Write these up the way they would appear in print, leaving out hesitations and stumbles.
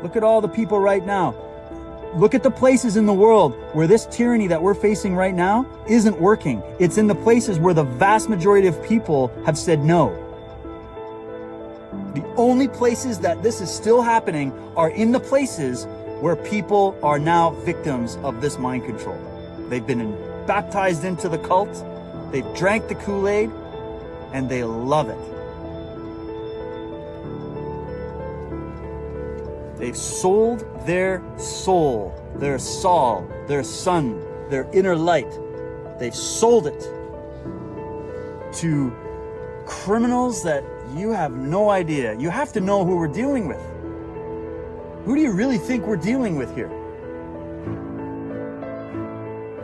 Look at all the people right now. Look at the places in the world where this tyranny that we're facing right now isn't working. It's in the places where the vast majority of people have said no. The only places that this is still happening are in the places where people are now victims of this mind control. They've been baptized into the cult, they've drank the Kool-Aid, and they love it. They've sold their soul, their soul, their sun, their inner light. They've sold it to criminals that you have no idea. You have to know who we're dealing with. Who do you really think we're dealing with here?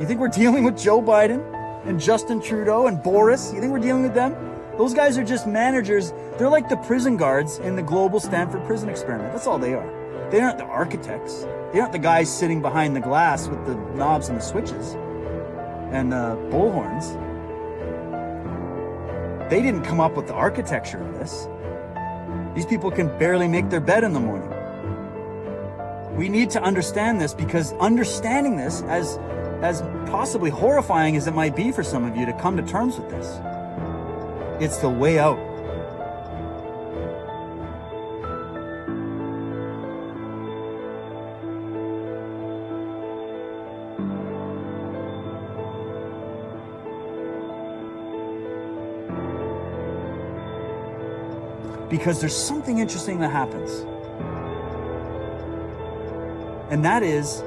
You think we're dealing with Joe Biden and Justin Trudeau and Boris? You think we're dealing with them? Those guys are just managers. They're like the prison guards in the global Stanford prison experiment. That's all they are. They aren't the architects. They aren't the guys sitting behind the glass with the knobs and the switches and the bullhorns. They didn't come up with the architecture of this. These people can barely make their bed in the morning. We need to understand this, because understanding this, as possibly horrifying as it might be for some of you to come to terms with this, it's the way out. Because there's something interesting that happens. And that is,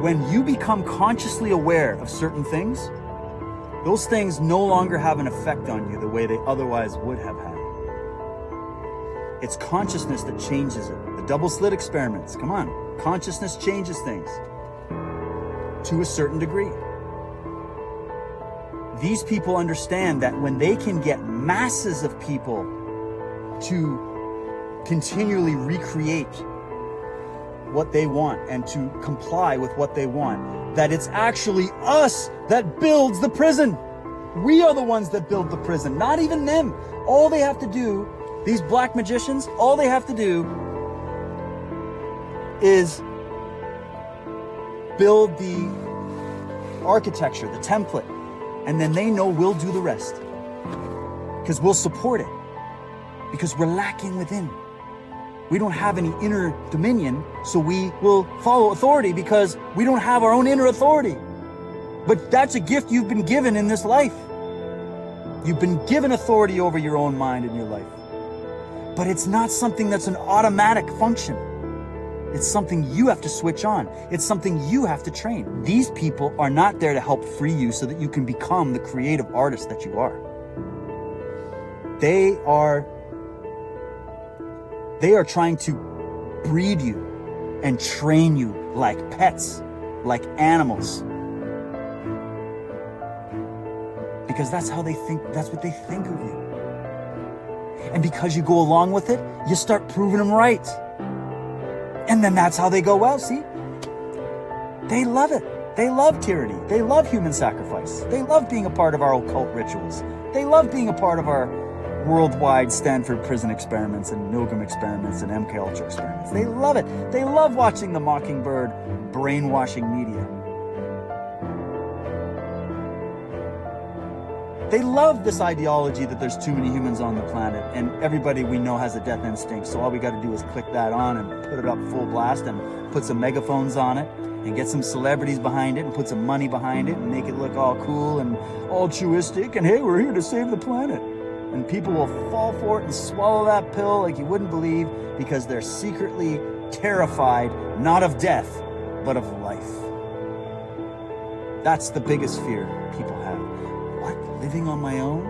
when you become consciously aware of certain things, those things no longer have an effect on you the way they otherwise would have had. It's consciousness that changes it. The double slit experiments, come on. Consciousness changes things to a certain degree. These people understand that when they can get masses of people to continually recreate what they want and to comply with what they want, that it's actually us that builds the prison. We are the ones that build the prison, not even them. All they have to do, these black magicians, all they have to do is build the architecture, the template, and then they know we'll do the rest, because we'll support it, because we're lacking within. We don't have any inner dominion, so we will follow authority because we don't have our own inner authority. But that's a gift you've been given in this life. You've been given authority over your own mind in your life. But it's not something that's an automatic function. It's something you have to switch on. It's something you have to train. These people are not there to help free you so that you can become the creative artist that you are. They are trying to breed you and train you like pets, like animals. Because that's how they think, that's what they think of you. And because you go along with it, you start proving them right. And then that's how they go, well, see, they love it. They love tyranny. They love human sacrifice. They love being a part of our occult rituals. They love being a part of our worldwide Stanford prison experiments and Milgram experiments and MK Ultra experiments. They love it. They love watching the Mockingbird brainwashing media. They love this ideology that there's too many humans on the planet and everybody we know has a death instinct, so all we got to do is click that on and put it up full blast and put some megaphones on it and get some celebrities behind it and put some money behind it and make it look all cool and altruistic and hey, we're here to save the planet. And people will fall for it and swallow that pill like you wouldn't believe, because they're secretly terrified, not of death, but of life. That's the biggest fear people have. What? Living on my own?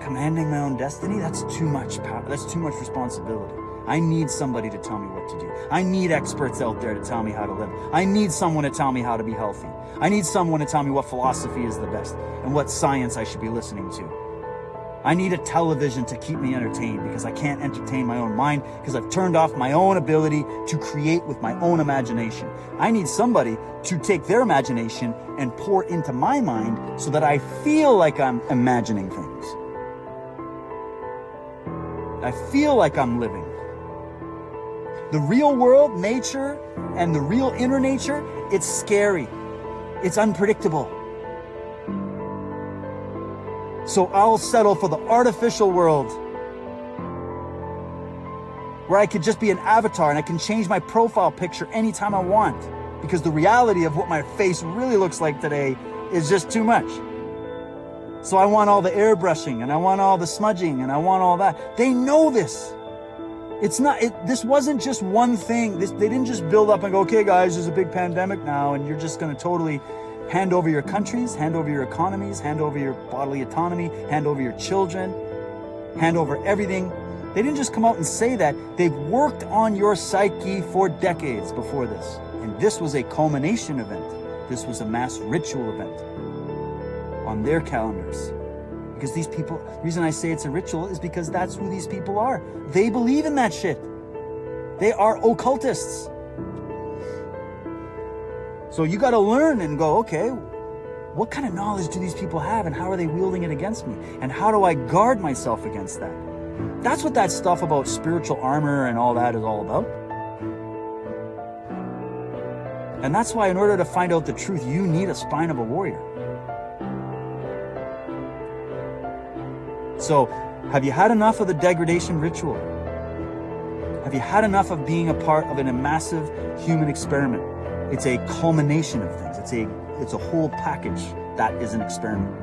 Commanding my own destiny? That's too much power. That's too much responsibility. I need somebody to tell me what to do. I need experts out there to tell me how to live. I need someone to tell me how to be healthy. I need someone to tell me what philosophy is the best and what science I should be listening to. I need a television to keep me entertained, because I can't entertain my own mind because I've turned off my own ability to create with my own imagination. I need somebody to take their imagination and pour into my mind so that I feel like I'm imagining things. I feel like I'm living. The real world, nature, and the real inner nature, it's scary. It's unpredictable. So I'll settle for the artificial world where I could just be an avatar and I can change my profile picture anytime I want, because the reality of what my face really looks like today is just too much. So I want all the airbrushing and I want all the smudging and I want all that. They know this. This wasn't just one thing. They didn't just build up and go, okay guys, there's a big pandemic now and you're just gonna totally hand over your countries, hand over your economies, hand over your bodily autonomy, hand over your children, hand over everything. They didn't just come out and say that. They've worked on your psyche for decades before this. And this was a culmination event. This was a mass ritual event on their calendars. Because these people, the reason I say it's a ritual is because that's who these people are. They believe in that shit. They are occultists. So you got to learn and go, okay, what kind of knowledge do these people have and how are they wielding it against me? And how do I guard myself against that? That's what that stuff about spiritual armor and all that is all about. And that's why in order to find out the truth, you need a spine of a warrior. So, have you had enough of the degradation ritual? Have you had enough of being a part of a massive human experiment? It's a culmination of things. It's a whole package that is an experiment.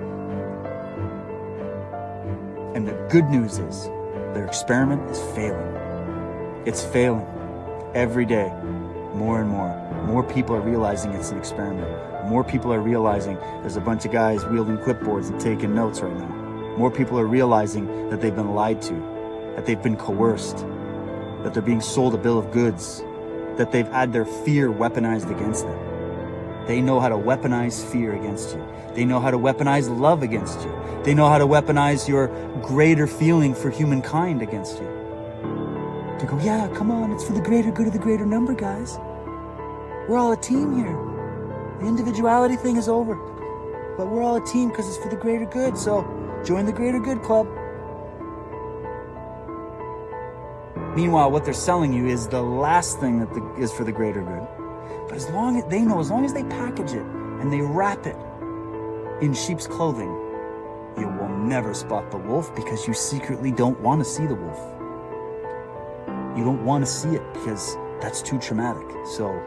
And the good news is, their experiment is failing. It's failing every day, more and more. More people are realizing it's an experiment. More people are realizing there's a bunch of guys wielding clipboards and taking notes right now. More people are realizing that they've been lied to, that they've been coerced, that they're being sold a bill of goods, that they've had their fear weaponized against them. They know how to weaponize fear against you. They know how to weaponize love against you. They know how to weaponize your greater feeling for humankind against you. They go, yeah, come on, it's for the greater good of the greater number, guys. We're all a team here. The individuality thing is over. But we're all a team because it's for the greater good, so join the greater good club. Meanwhile, what they're selling you is the last thing that is for the greater good. But as long as they package it and they wrap it in sheep's clothing, you will never spot the wolf because you secretly don't want to see the wolf. You don't want to see it because that's too traumatic. So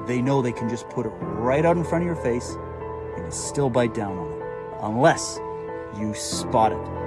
they know they can just put it right out in front of your face and you still bite down on it. Unless you spot it.